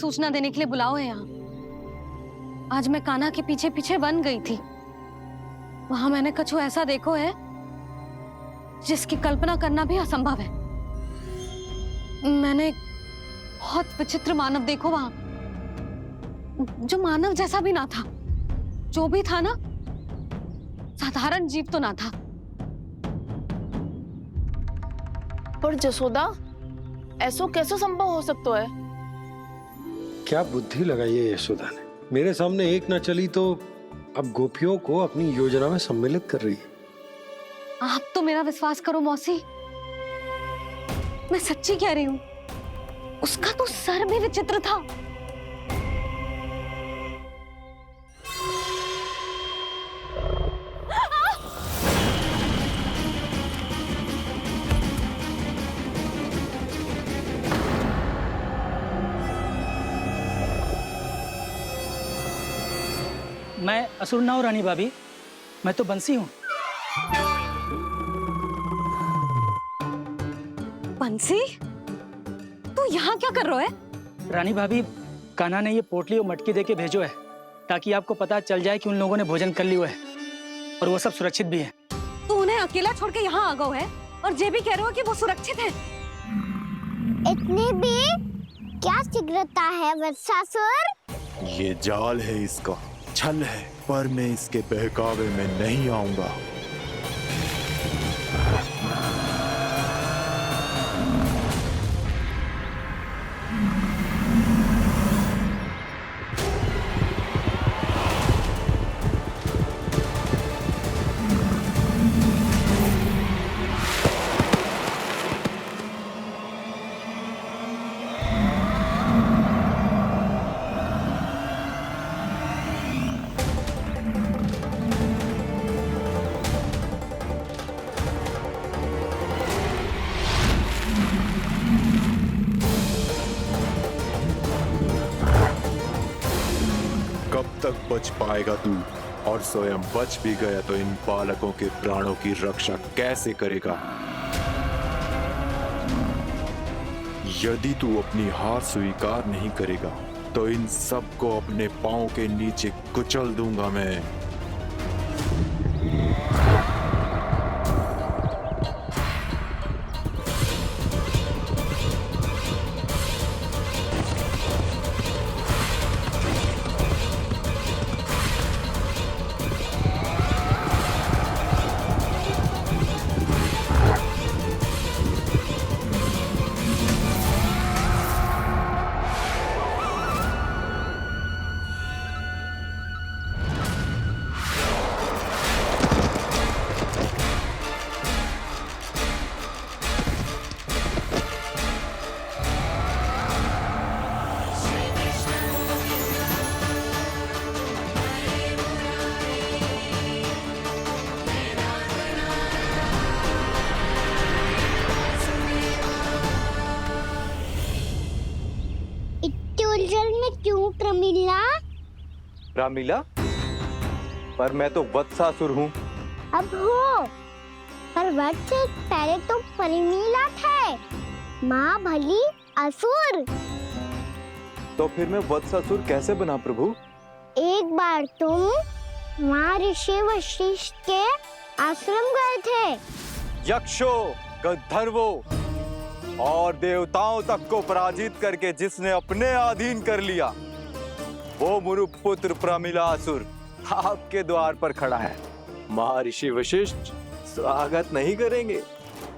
सूचना देने के लिए बुलाओ है यहाँ। आज मैं कान्हा के पीछे पीछे बन गई थी। वहां मैंने कछु ऐसा देखो है जिसकी कल्पना करना भी असंभव है। मैंने एक बहुत विचित्र मानव देखो वहां, जो मानव जैसा भी ना था। जो भी था ना, साधारण जीव तो ना था। पर जसोदा, ऐसो कैसे संभव हो सकता है? क्या बुद्धि लगाई है यशोदा ने। मेरे सामने एक ना चली तो अब गोपियों को अपनी योजना में सम्मिलित कर रही है। आप तो मेरा विश्वास करो मौसी, मैं सच्ची कह रही हूं। उसका तो सर भी विचित्र था। मैं असुर ना हूं रानी भाभी, मैं तो बंसी हूँ। बंसी, तू यहाँ क्या कर रहा है? रानी भाभी, कान्हा ने ये पोटली और मटकी देके भेजो है ताकि आपको पता चल जाए कि उन लोगों ने भोजन कर लिया है और वो सब सुरक्षित भी है। तू उन्हें अकेला छोड़ के यहाँ आ गया है और ये भी कह रहे हो कि वो सुरक्षित है। इतनी भी क्या शीघ्रता है वत्सासुर? ये जाल है, इसका छल है, पर मैं इसके बहकावे में नहीं आऊंगा। कब तक बच पाएगा तू? और स्वयं बच भी गया तो इन बालकों के प्राणों की रक्षा कैसे करेगा? यदि तू अपनी हार स्वीकार नहीं करेगा तो इन सबको अपने पांव के नीचे कुचल दूंगा मैं। उलझन में क्यों प्रमिला? रामीला, पर मैं तो वत्सासुर हूँ। अब हो, पर वत्स से पहले तो प्रमिला थे। माँ भली असुर। तो फिर मैं वत्सासुर कैसे बना प्रभु? एक बार तुम वहाँ ऋषि वशिष्ठ के आश्रम गए थे। यक्षो, गंधर्वों और देवताओं तक को पराजित करके जिसने अपने अधीन कर लिया, वो मुरुपुत्र प्रमिलासुर आपके द्वार पर खड़ा है। महर्षि वशिष्ठ स्वागत नहीं करेंगे।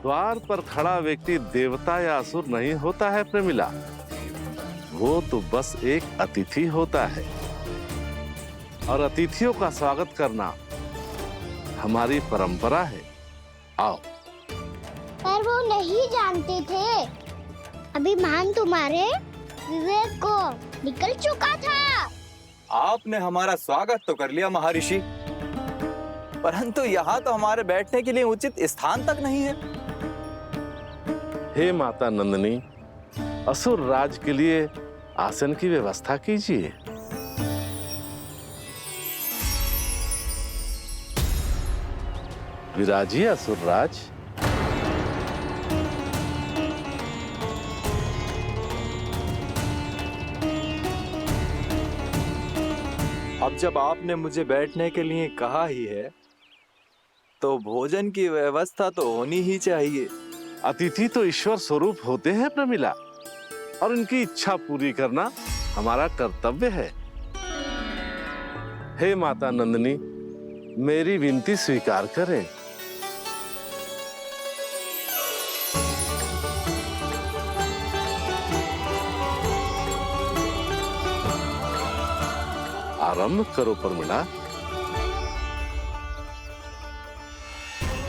द्वार पर खड़ा व्यक्ति देवता या असुर नहीं होता है प्रमिला, वो तो बस एक अतिथि होता है और अतिथियों का स्वागत करना हमारी परंपरा है। आओ। पर वो नहीं जानते थे। अभिमान तुम्हारे विवेक को निकल चुका था। आपने हमारा स्वागत तो कर लिया महर्षि, परंतु यहाँ तो हमारे बैठने के लिए उचित स्थान तक नहीं है। हे माता नंदिनी, असुर राज के लिए आसन की व्यवस्था कीजिए। विराजिए असुर राज। अब जब आपने मुझे बैठने के लिए कहा ही है तो भोजन की व्यवस्था तो होनी ही चाहिए। अतिथि तो ईश्वर स्वरूप होते हैं प्रमिला, और उनकी इच्छा पूरी करना हमारा कर्तव्य है। हे माता नंदिनी, मेरी विनती स्वीकार करें। आरंभ करो प्रमिला।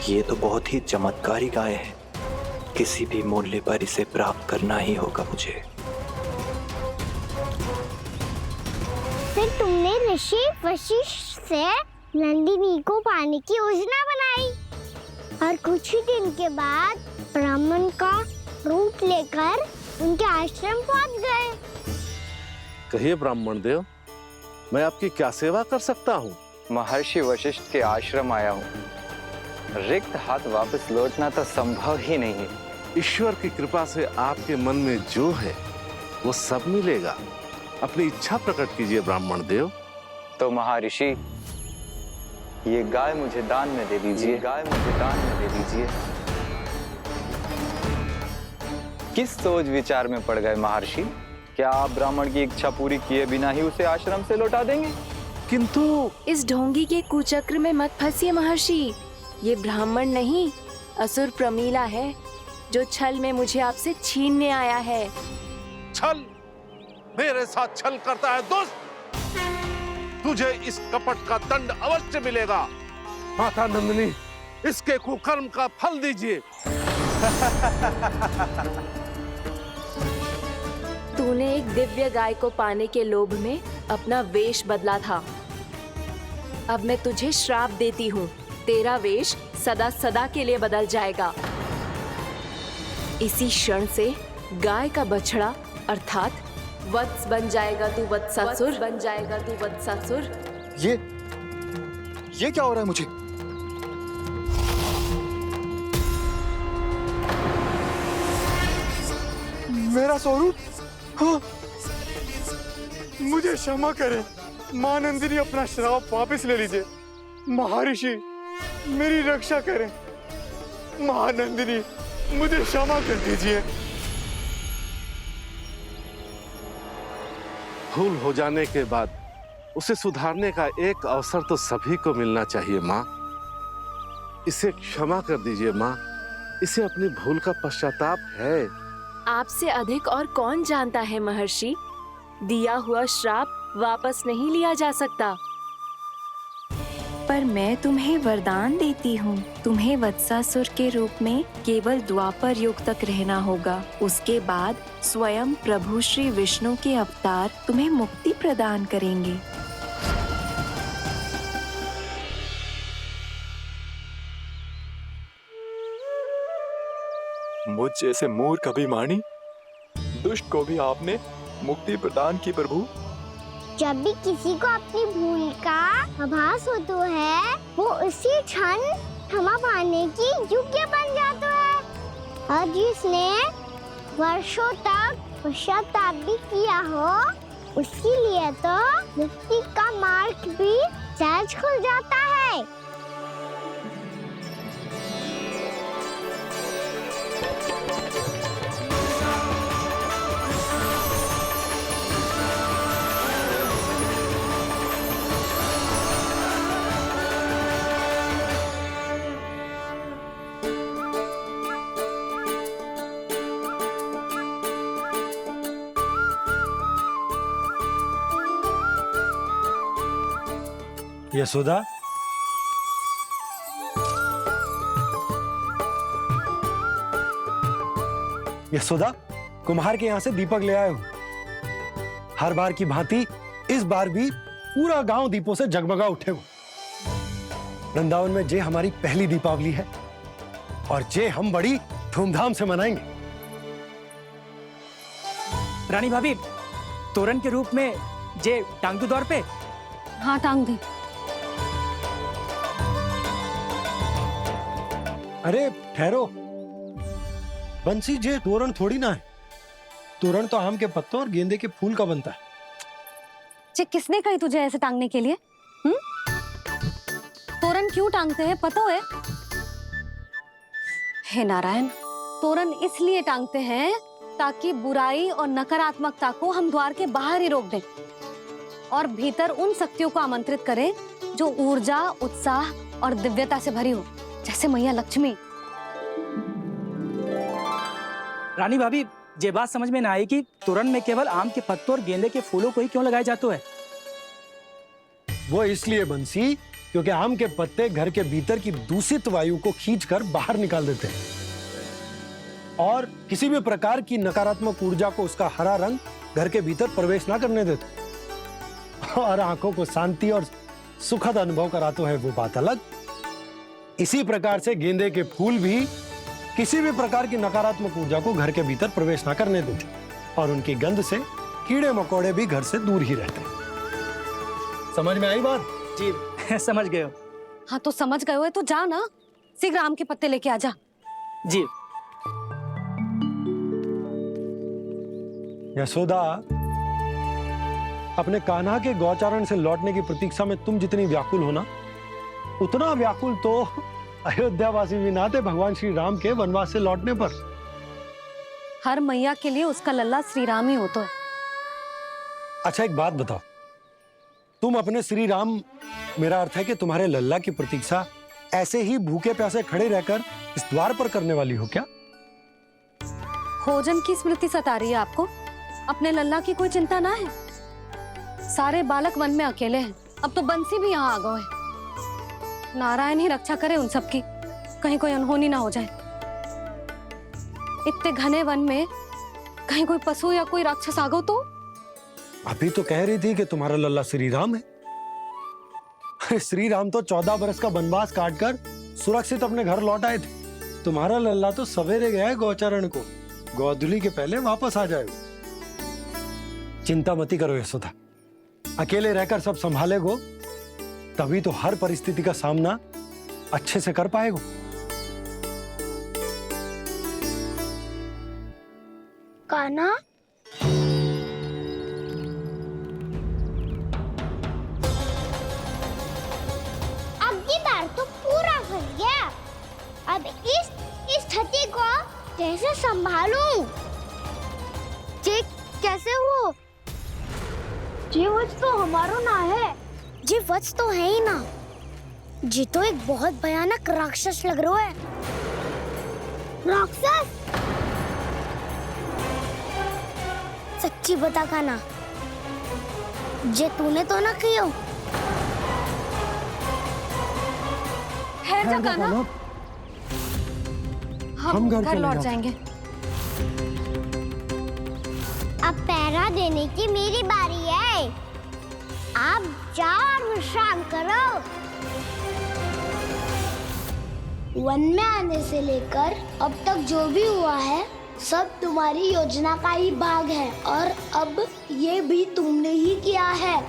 ये तो बहुत ही चमत्कारी गाय है, किसी भी मूल्य पर इसे प्राप्त करना ही होगा मुझे। फिर तुमने ऋषि वशिष्ठ से नंदिनी को पाने की योजना बनाई और कुछ ही दिन के बाद ब्राह्मण का रूप लेकर उनके आश्रम पहुंच गए। कहिए ब्राह्मण देव, मैं आपकी क्या सेवा कर सकता हूँ? महर्षि वशिष्ठ के आश्रम आया हूँ। रिक्त हाथ वापस लौटना तो संभव ही नहीं है। ईश्वर की कृपा से आपके मन में जो है वो सब मिलेगा। अपनी इच्छा प्रकट कीजिए ब्राह्मण देव। तो महर्षि, ये गाय मुझे दान में दे दीजिए। गाय मुझे दान में दे दीजिए। किस सोच विचार में पड़ गए महर्षि? क्या आप ब्राह्मण की इच्छा पूरी किए बिना ही उसे आश्रम से लौटा देंगे? किंतु इस ढोंगी के कुचक्र में मत फंसिए महर्षि। ये ब्राह्मण नहीं, असुर प्रमीला है, जो छल में मुझे आपसे छीनने आया है। छल? मेरे साथ छल करता है दुष्ट? तुझे इस कपट का दंड अवश्य मिलेगा। माता नंदिनी, इसके कुकर्म का फल दीजिए। तूने एक दिव्य गाय को पाने के लोभ में अपना वेश बदला था। अब मैं तुझे श्राप देती हूँ, तेरा वेश सदा सदा के लिए बदल जाएगा। इसी क्षण से गाय का बछड़ा अर्थात वत्स बन जाएगा तू वत्सासुर। बन जाएगा तू वत्सासुर। ये क्या हो रहा है मुझे? मेरा स्वरूप? हाँ। मुझे क्षमा करें मां नंदिनी, अपना श्राप वापस ले लीजिए। महर्षि, मेरी रक्षा करें। महानंदिनी, मुझे क्षमा कर दीजिए। भूल हो जाने के बाद उसे सुधारने का एक अवसर तो सभी को मिलना चाहिए माँ। इसे क्षमा कर दीजिए माँ, इसे अपनी भूल का पश्चाताप है। आपसे अधिक और कौन जानता है महर्षि, दिया हुआ श्राप वापस नहीं लिया जा सकता। पर मैं तुम्हें वरदान देती हूँ, तुम्हें वत्सासुर के रूप में केवल द्वापर युग तक रहना होगा। उसके बाद स्वयं प्रभु श्री विष्णु के अवतार तुम्हें मुक्ति प्रदान करेंगे। मुझ जैसे मूर्ख अभिमानी दुष्ट को भी आपने मुक्ति प्रदान की प्रभु। जब भी किसी को अपनी भूल का आभास होता है, वो उसी क्षण क्षमा पाने की योग्य बन जाता है। और जिसने वर्षों तक पश्चाताप भी किया हो, उसके लिए तो मुक्ति का मार्ग भी सहज खुल जाता है। यशोदा, यशोदा, कुम्हार के यहाँ से दीपक ले आए हूं। हर बार की भांति इस बार भी पूरा गांव दीपों से जगमगा उठे हो। वृंदावन में जे हमारी पहली दीपावली है और जे हम बड़ी धूमधाम से मनाएंगे। रानी भाभी, तोरण के रूप में जे टांग दो दौर पे। हाँ, टांग दी। अरे ठहरो, बंसी, जे तोरण थोड़ी ना है। तोरण तो आम के पत्तों और गेंदे के फूल का बनता है। जे किसने कही तुझे ऐसे टांगने के लिए? तोरण क्यों टांगते हैं पता है? हे नारायण, तोरण इसलिए टांगते हैं ताकि बुराई और नकारात्मकता को हम द्वार के बाहर ही रोक दें और भीतर उन शक्तियों को आमंत्रित करें जो ऊर्जा, उत्साह और दिव्यता से भरी हो, जैसे मैया लक्ष्मी। रानी भाभी, ये बात समझ में ना आई कि तोरण में केवल आम के पत्तों और गेंदे के फूलों को ही क्यों लगाया जाता है? वो इसलिए बंसी, क्योंकि आम के पत्ते घर के भीतर की दूषित वायु को खींचकर बाहर निकाल देते हैं और किसी भी प्रकार की नकारात्मक ऊर्जा को उसका हरा रंग घर के भीतर प्रवेश ना करने देते और आंखों को शांति और सुखद अनुभव कराते हैं, वो बात अलग। इसी प्रकार से गेंदे के फूल भी किसी भी प्रकार की नकारात्मक ऊर्जा को घर के भीतर प्रवेश ना करने देते और उनकी गंध से कीड़े मकोड़े भी घर से दूर ही रहते हैं। समझ में आई बात? जी समझ गए हो। हाँ तो समझ गए हो तो जा ना, शीघ्र आम के पत्ते लेके आ जा। जी। यशोदा, अपने कान्हा के गौचारण से लौटने की प्रतीक्षा में तुम जितनी व्याकुल हो ना, उतना व्याकुल तो अयोध्यावासी भी ना थे भगवान श्री राम के वनवास से लौटने पर। हर मैया के लिए उसका लल्ला श्री राम ही होता है। अच्छा एक बात बताओ, तुम अपने श्री राम, मेरा अर्थ है कि तुम्हारे लल्ला की प्रतीक्षा ऐसे ही भूखे प्यासे खड़े रहकर इस द्वार पर करने वाली हो क्या? भोजन की स्मृति सता रही है आपको? अपने लल्ला की कोई चिंता ना है। सारे बालक वन में अकेले हैं, अब तो बंसी भी यहाँ आ गए हैं। नारायण ही रक्षा करे उन सबकी, कहीं कोई अनहोनी ना हो जाए। इतने घने वन में कहीं कोई पशु या कोई राक्षस आ गो तो? अभी तो कह रही थी कि तुम्हारा लल्ला श्री राम है। श्री राम तो 14 बरस का वनवास काटकर सुरक्षित अपने घर लौट आए थे। तुम्हारा लल्ला तो सवेरे गया है गौचरण को, गोधूली के पहले वापस आ जाएगा। चिंता मती करो यशोदा, अकेले रहकर सब संभालेगो तभी तो हर परिस्थिति का सामना अच्छे से कर पाएगो। कान्हा, अब की बार तो पूरा फंस गया। अब इस स्थिति को कैसे संभालूं? जी कैसे हो? जी वत्स तो हमारो ना है। जी वत्स तो है ही ना। जी तो एक बहुत भयानक राक्षस लग रहा है। राक्षस? सच्ची बता कान्हा, जे तूने तो ना कियो? है जा कान्हा, हम घर लौट जाएंगे। अब पहरा देने की मेरी बारी है। आप जाओ और विश्राम करो। वन में आने से लेकर अब तक जो भी हुआ है सब तुम्हारी योजना का ही भाग है और अब ये भी तुमने ही किया है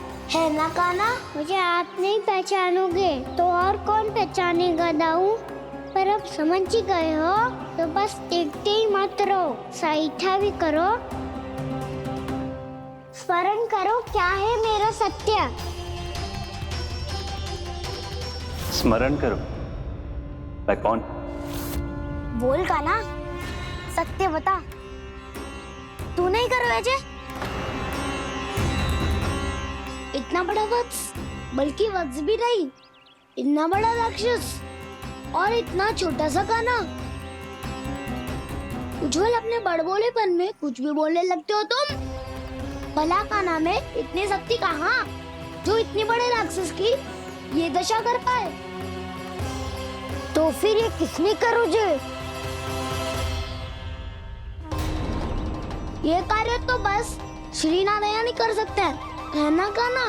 ना कान्हा? मुझे आप नहीं पहचानोगे तो और कौन पहचानेगा दाऊ? पर अब समझ ही गए हो तो बस देखते ही मत रहो, सईठा भी करो, स्मरण करो क्या है मेरा सत्य। स्मरण करो? मैं कौन? बोल कान्हा, सत्य बता। तू नहीं करो अजय? इतना बड़ा वत्स, बल्कि वत्स भी नहीं, इतना बड़ा राक्षस और इतना छोटा सा कान्हा। उज्जवल अपने बड़बोलेपन में कुछ भी बोलने लगते हो तुम। भला कान्हा में इतनी शक्ति कहाँ जो इतने बड़े राक्षस की ये दशा कर पाए? तो फिर ये किसने करो जे? ये कार्य तो बस श्री नारायण ही कर सकते हैं, है ना कान्हा?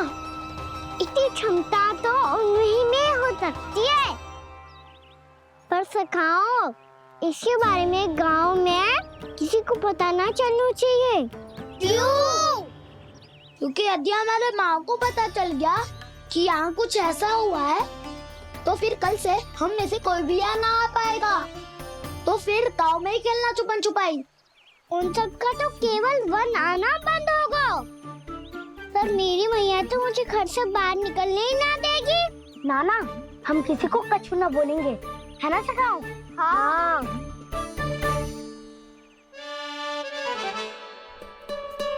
इतनी क्षमता तो उन्हीं में हो सकती है, पर सखाओ इसके बारे में गांव में किसी को पता ना चलना चाहिए। क्यों? क्योंकि यदि हमारे माँ को पता चल गया कि यहाँ कुछ ऐसा हुआ है तो फिर कल से हम में से कोई भी यहाँ ना आ पाएगा। तो फिर गांव में ही खेलना छुपन छुपाई। उन सब का तो केवल वन आना बंद होगा, पर मेरी मैया तो मुझे घर से बाहर निकलने ही ना देगी। नाना, हम किसी को कछु ना बोलेंगे, है ना सखाओ? हाँ।